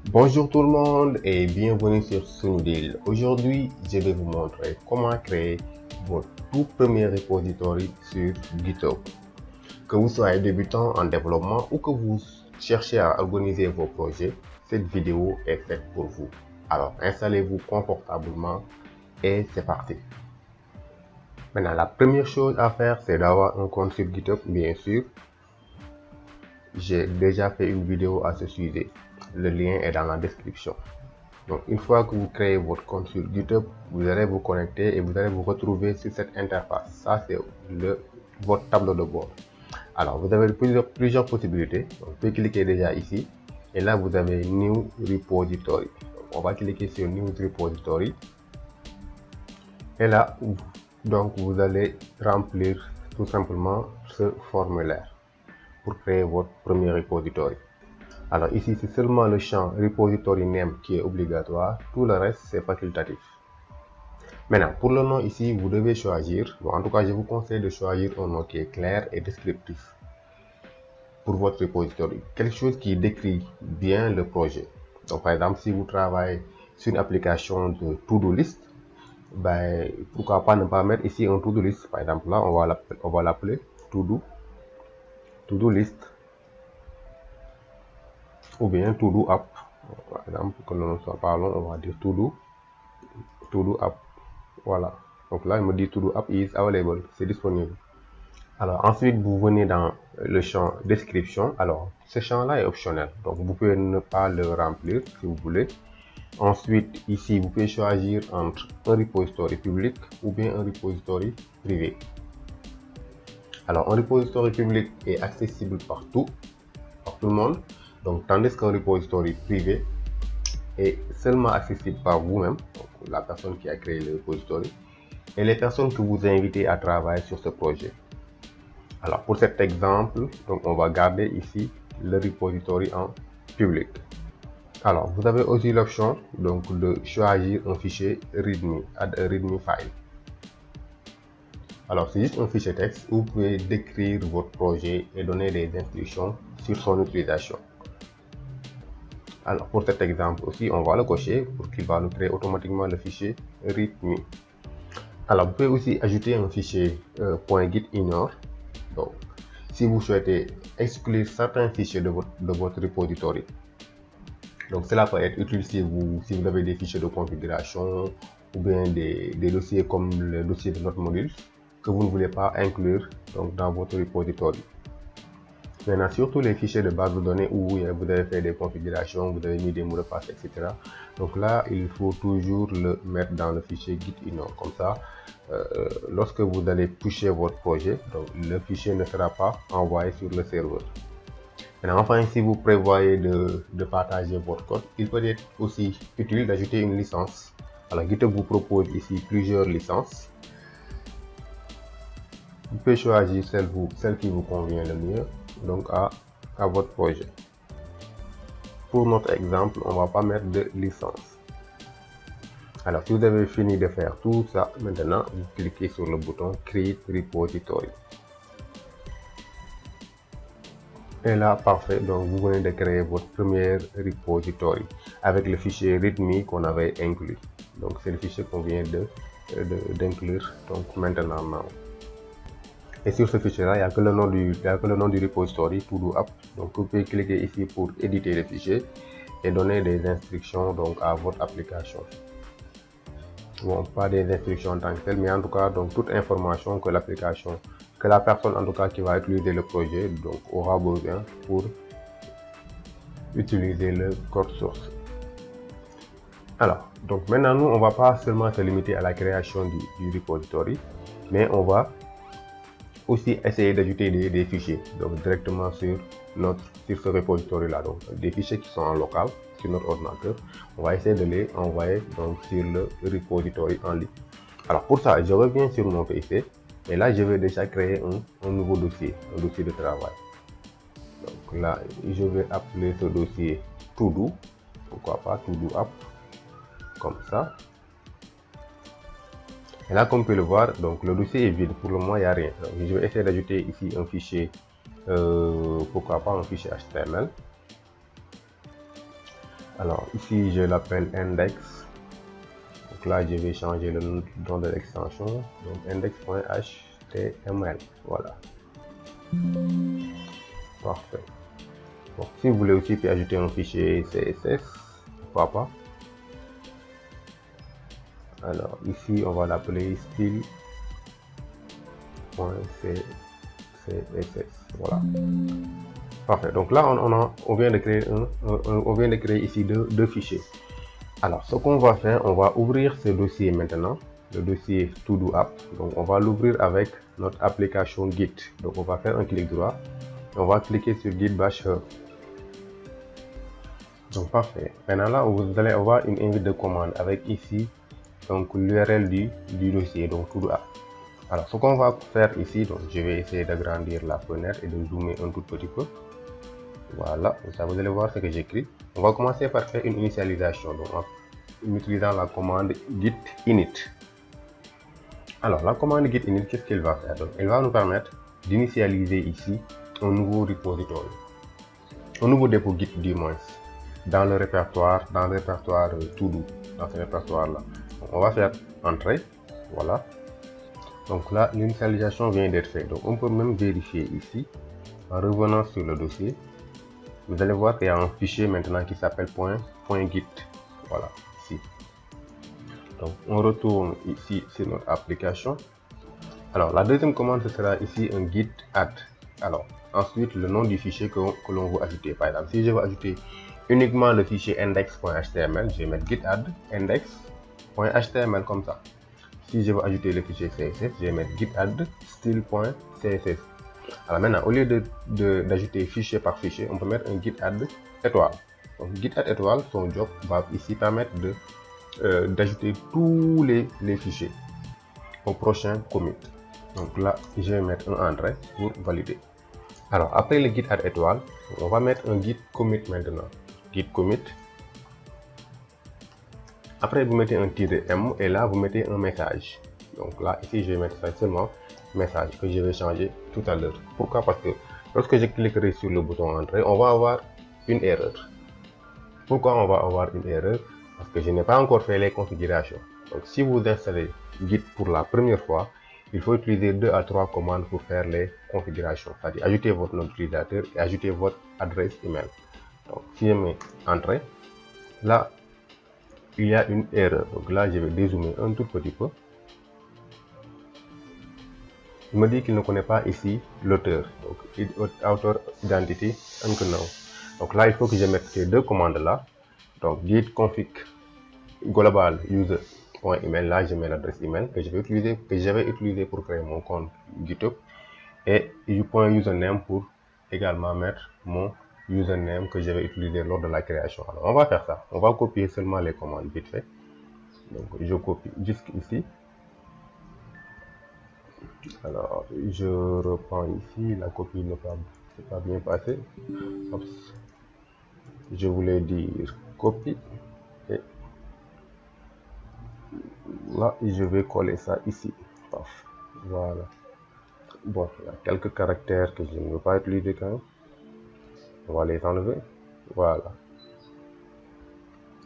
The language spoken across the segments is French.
Bonjour tout le monde et bienvenue sur Sunudil. Aujourd'hui, je vais vous montrer comment créer votre tout premier repository sur GitHub. Que vous soyez débutant en développement ou que vous cherchez à organiser vos projets, cette vidéo est faite pour vous. Alors, installez-vous confortablement et c'est parti. Maintenant, la première chose à faire, c'est d'avoir un compte sur GitHub, bien sûr. J'ai déjà fait une vidéo à ce sujet. Le lien est dans la description. Donc, une fois que vous créez votre compte sur GitHub, vous allez vous connecter et vous allez vous retrouver sur cette interface. Ça, c'est votre tableau de bord. Alors, vous avez plusieurs possibilités. Donc, vous pouvez cliquer déjà ici. Et là, vous avez New Repository. Donc, on va cliquer sur New Repository. Et là, donc, vous allez remplir tout simplement ce formulaire pour créer votre premier repository. Alors ici, c'est seulement le champ repository name qui est obligatoire. Tout le reste, c'est facultatif. Maintenant, pour le nom ici, vous devez choisir. Bon, en tout cas, je vous conseille de choisir un nom qui est clair et descriptif pour votre repository. Quelque chose qui décrit bien le projet. Donc, par exemple, si vous travaillez sur une application de to-do list, ben, pourquoi pas ne pas mettre ici un to-do list. Par exemple, là, on va l'appeler to-do list. Ou bien to-do app. Par exemple, pour que le nom soit pas long, on va dire to-do app. Voilà. Donc là, il me dit to-do app is available. C'est disponible. Alors ensuite, vous venez dans le champ description. Alors, ce champ-là est optionnel. Donc, vous pouvez ne pas le remplir si vous voulez. Ensuite, ici, vous pouvez choisir entre un repository public ou bien un repository privé. Alors, un repository public est accessible par tout le monde. Donc, tandis qu'un repository privé est seulement accessible par vous-même, la personne qui a créé le repository, et les personnes que vous invitez à travailler sur ce projet. Alors, pour cet exemple, donc on va garder ici le repository en public. Alors, vous avez aussi l'option donc de choisir un fichier README, add a README file. Alors, c'est juste un fichier texte où vous pouvez décrire votre projet et donner des instructions sur son utilisation. Alors, pour cet exemple aussi, on va le cocher pour qu'il va nous créer automatiquement le fichier README. Alors, vous pouvez aussi ajouter un fichier .gitignore. Donc, si vous souhaitez exclure certains fichiers de votre repository. Donc, cela peut être utile si vous avez des fichiers de configuration ou bien des dossiers comme le dossier de notre module que vous ne voulez pas inclure donc, dans votre repository. Maintenant, surtout les fichiers de base de données où vous avez fait des configurations, vous avez mis des mots de passe, etc. Donc là, il faut toujours le mettre dans le fichier gitignore. Comme ça, lorsque vous allez pusher votre projet, donc le fichier ne sera pas envoyé sur le serveur. Maintenant, enfin, si vous prévoyez de partager votre code, il peut être aussi utile d'ajouter une licence. Alors, GitHub vous propose ici plusieurs licences. Vous pouvez choisir celle qui vous convient le mieux, donc à votre projet. Pour notre exemple, on va pas mettre de licence. Alors, si vous avez fini de faire tout ça, maintenant, vous cliquez sur le bouton Create Repository. Et là, parfait, donc vous venez de créer votre premier repository avec le fichier README qu'on avait inclus. Donc, c'est le fichier qu'on vient d'inclure donc maintenant. Et sur ce fichier-là, il n'y a que le nom du repository, to-do app. Donc, vous pouvez cliquer ici pour éditer le fichier et donner des instructions donc à votre application. Bon, pas des instructions en tant que telles, mais en tout cas, donc toute information que l'application, que la personne en tout cas qui va utiliser le projet donc aura besoin pour utiliser le code source. Alors, donc maintenant nous on va pas seulement se limiter à la création du repository, mais on va aussi essayer d'ajouter des fichiers donc directement sur ce repository là, donc des fichiers qui sont en local sur notre ordinateur. On va essayer de les envoyer donc sur le repository en ligne. Alors pour ça, je reviens sur mon PC et là je vais déjà créer un nouveau dossier, un dossier de travail. Donc là, je vais appeler ce dossier to-do, pourquoi pas to-do app, comme ça. Et là, comme vous pouvez le voir, donc le dossier est vide. Pour le moment, il n'y a rien. Donc, je vais essayer d'ajouter ici un fichier, pourquoi pas un fichier HTML. Alors ici je l'appelle index. Donc là je vais changer le nom de l'extension, donc index.html. Voilà, parfait. Bon, si vous voulez aussi puis ajouter un fichier CSS, pourquoi pas. Alors ici on va l'appeler style.css. Voilà, parfait. Donc là on vient de créer ici deux fichiers. Alors ce qu'on va faire, on va ouvrir ce dossier maintenant, le dossier To-Do App. Donc on va l'ouvrir avec notre application Git. Donc on va faire un clic droit et on va cliquer sur Git Bash Hub. Donc parfait. Maintenant là vous allez avoir une invite de commande avec ici donc l'URL du dossier, donc To-Do App. Alors ce qu'on va faire ici, donc je vais essayer d'agrandir la fenêtre et de zoomer un tout petit peu. Voilà, ça vous allez voir ce que j'écris. On va commencer par faire une initialisation, donc en utilisant la commande git init. Alors la commande git init, qu'est-ce qu'elle va faire? Donc, elle va nous permettre d'initialiser ici un nouveau repository, un nouveau dépôt git du moins, dans le répertoire to-do, dans ce répertoire là. Donc, on va faire entrée, voilà. Donc là l'initialisation vient d'être faite, donc on peut même vérifier ici en revenant sur le dossier. Vous allez voir qu'il y a un fichier maintenant qui s'appelle .git, voilà, ici. Donc on retourne ici sur notre application. Alors la deuxième commande, ce sera ici un git add. Alors ensuite le nom du fichier que l'on veut ajouter. Par exemple, si je veux ajouter uniquement le fichier index.html, je vais mettre git add index.html comme ça. Si je veux ajouter le fichier CSS, je vais mettre git add style.css. Alors maintenant, au lieu d'ajouter fichier par fichier, on peut mettre un git add étoile. Donc git add étoile, son job va ici permettre d'ajouter tous les fichiers au prochain commit. Donc là, je vais mettre un entrée pour valider. Alors après le git add étoile, on va mettre un git commit maintenant. Git commit. Après vous mettez un -m et là vous mettez un message. Donc là ici je vais mettre ça seulement message que je vais changer tout à l'heure. Pourquoi? Parce que lorsque je cliquerai sur le bouton entrée, on va avoir une erreur. Pourquoi on va avoir une erreur? Parce que je n'ai pas encore fait les configurations. Donc si vous installez Git pour la première fois, il faut utiliser 2 à 3 commandes pour faire les configurations, c'est-à-dire ajouter votre nom d'utilisateur et ajouter votre adresse email. Donc si je mets entrée, là il y a une erreur. Donc là je vais dézoomer un tout petit peu. Il me dit qu'il ne connaît pas ici l'auteur, donc author identity unknown. Donc là il faut que je mette ces deux commandes là, donc git config global user.email, là je mets l'adresse email que j'avais utilisé pour créer mon compte GitHub, et .username pour également mettre mon username que j'avais utilisé lors de la création. Alors on va faire ça, on va copier seulement les commandes vite fait. Donc je copie jusqu'ici. Alors je reprends ici, la copie n'est pas bien passée. Je voulais dire copie, et là je vais coller ça ici. Paf. Voilà. Bon, il y a quelques caractères que je ne veux pas utiliser quand même. On va les enlever. Voilà.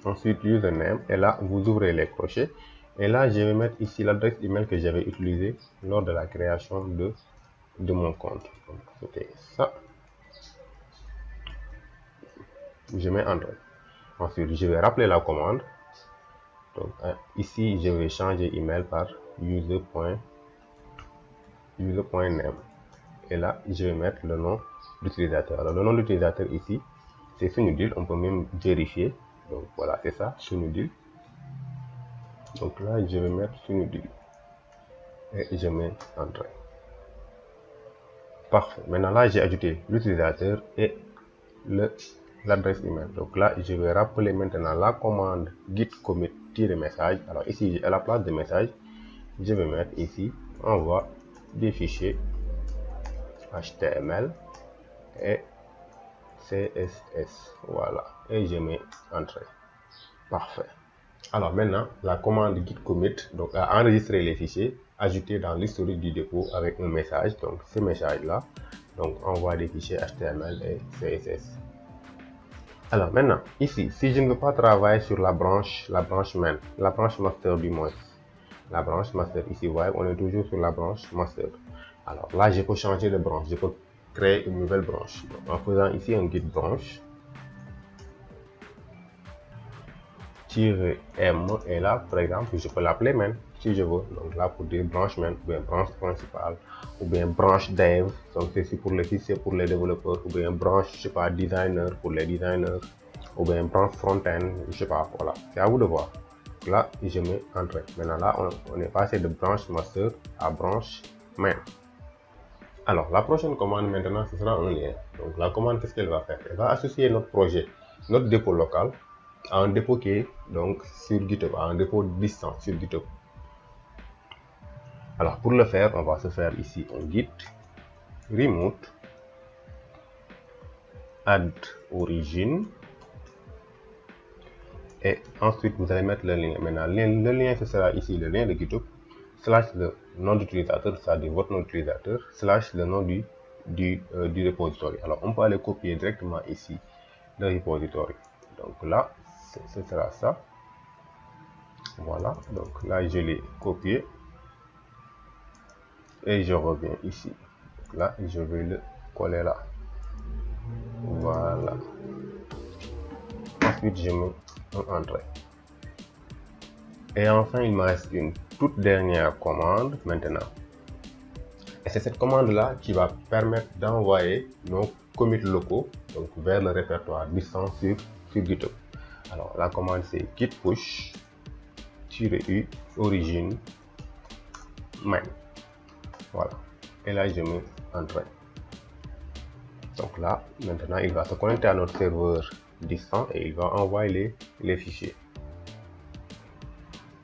Ensuite username, et là vous ouvrez les crochets, et là je vais mettre ici l'adresse email que j'avais utilisée lors de la création de mon compte. Donc c'était ça. Je mets entrée. Ensuite je vais rappeler la commande. Donc ici je vais changer email par user.name, et là je vais mettre le nom d'utilisateur. Alors le nom d'utilisateur ici c'est Sunudil, on peut même vérifier. Donc voilà, c'est ça, Sunudil. Donc là je vais mettre Sunudil et je mets entrée. Parfait. Maintenant là j'ai ajouté l'utilisateur et l'adresse email. Donc là je vais rappeler maintenant la commande git commit -message. Alors ici à la place de message, je vais mettre ici envoi des fichiers HTML et CSS. Voilà, et je mets entrée. Parfait. Alors maintenant la commande git commit donc a enregistré les fichiers ajoutés dans l'historique du dépôt avec un message. Donc ce message là donc envoie des fichiers HTML et CSS. Alors maintenant, ici, si je ne veux pas travailler sur la branche main, la branche master du moins, la branche master ici, vous voyez, on est toujours sur la branche master. Alors là, je peux changer de branche, je peux créer une nouvelle branche. Donc, en faisant ici un git branche, -m, et là, par exemple, je peux l'appeler main si je veux. Donc là, pour dire branche main, ou bien branche principale, ou bien branche dev, donc c'est pour les fichiers pour les développeurs, ou bien branche, je sais pas, designer pour les designers, ou bien branche front-end, je sais pas, voilà, c'est à vous de voir. Là, je mets entrée. Maintenant là, on est passé de branche master à branche main. Alors, la prochaine commande maintenant, ce sera un lien. Donc la commande, qu'est-ce qu'elle va faire? Elle va associer notre projet, notre dépôt local, à un dépôt qui est donc sur GitHub, à un dépôt distant sur GitHub. Alors pour le faire, on va se faire ici un git remote add origin et ensuite vous allez mettre le lien. Maintenant le lien ce sera ici le lien de GitHub / le nom d'utilisateur, c'est-à-dire votre nom d'utilisateur / le nom du repository. Alors on peut aller copier directement ici le repository. Donc là ce sera ça. Voilà, donc là je l'ai copié et je reviens ici. Donc là je vais le coller là. Voilà. Ensuite je mets un entrée. Et enfin il me reste une toute dernière commande maintenant. Et c'est cette commande là qui va permettre d'envoyer nos commits locaux donc vers le répertoire distant sur GitHub. Alors la commande c'est git push -u origin main. Voilà. Et là je mets entrée. Donc là maintenant il va se connecter à notre serveur distant et il va envoyer les fichiers.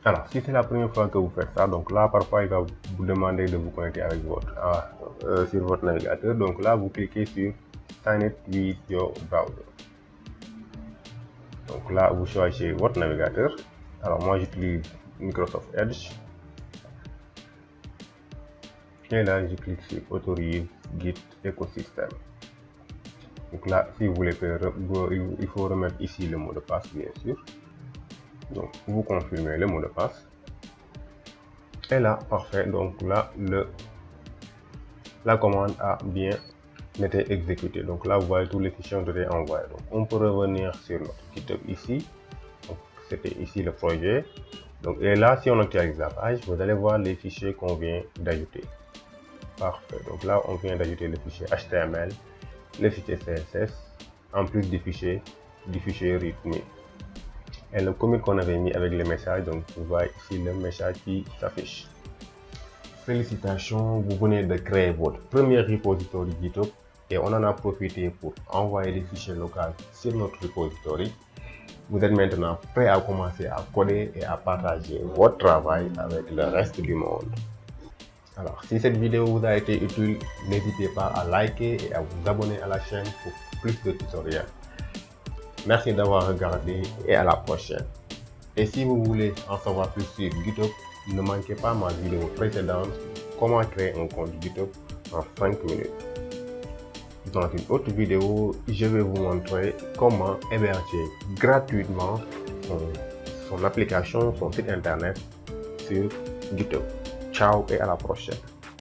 Alors si c'est la première fois que vous faites ça, donc là parfois il va vous demander de vous connecter avec sur votre navigateur. Donc là vous cliquez sur Sign it with your browser. Donc là vous choisissez votre navigateur. Alors moi j'utilise Microsoft Edge. Et là je clique sur Autorise Git Ecosystem. Donc là si vous voulez faire, il faut remettre ici le mot de passe bien sûr. Donc vous confirmez le mot de passe. Et là parfait, donc là la commande a bien été exécutée. Donc là vous voyez tous les fichiers ont été envoyés. Donc on peut revenir sur notre GitHub ici. Donc c'était ici le projet. Donc et là si on actualise la page, vous allez voir les fichiers qu'on vient d'ajouter. Parfait, donc là on vient d'ajouter le fichier HTML, le fichier CSS, en plus du fichier README. Et le commit qu'on avait mis avec les messages, donc vous voyez ici le message qui s'affiche. Félicitations, vous venez de créer votre premier repository GitHub et on en a profité pour envoyer des fichiers locaux sur notre repository. Vous êtes maintenant prêt à commencer à coder et à partager votre travail avec le reste du monde. Alors, si cette vidéo vous a été utile, n'hésitez pas à liker et à vous abonner à la chaîne pour plus de tutoriels. Merci d'avoir regardé et à la prochaine. Et si vous voulez en savoir plus sur GitHub, ne manquez pas ma vidéo précédente comment créer un compte GitHub en 5 minutes. Dans une autre vidéo, je vais vous montrer comment héberger gratuitement son application, son site internet sur GitHub. Ciao et à la prochaine.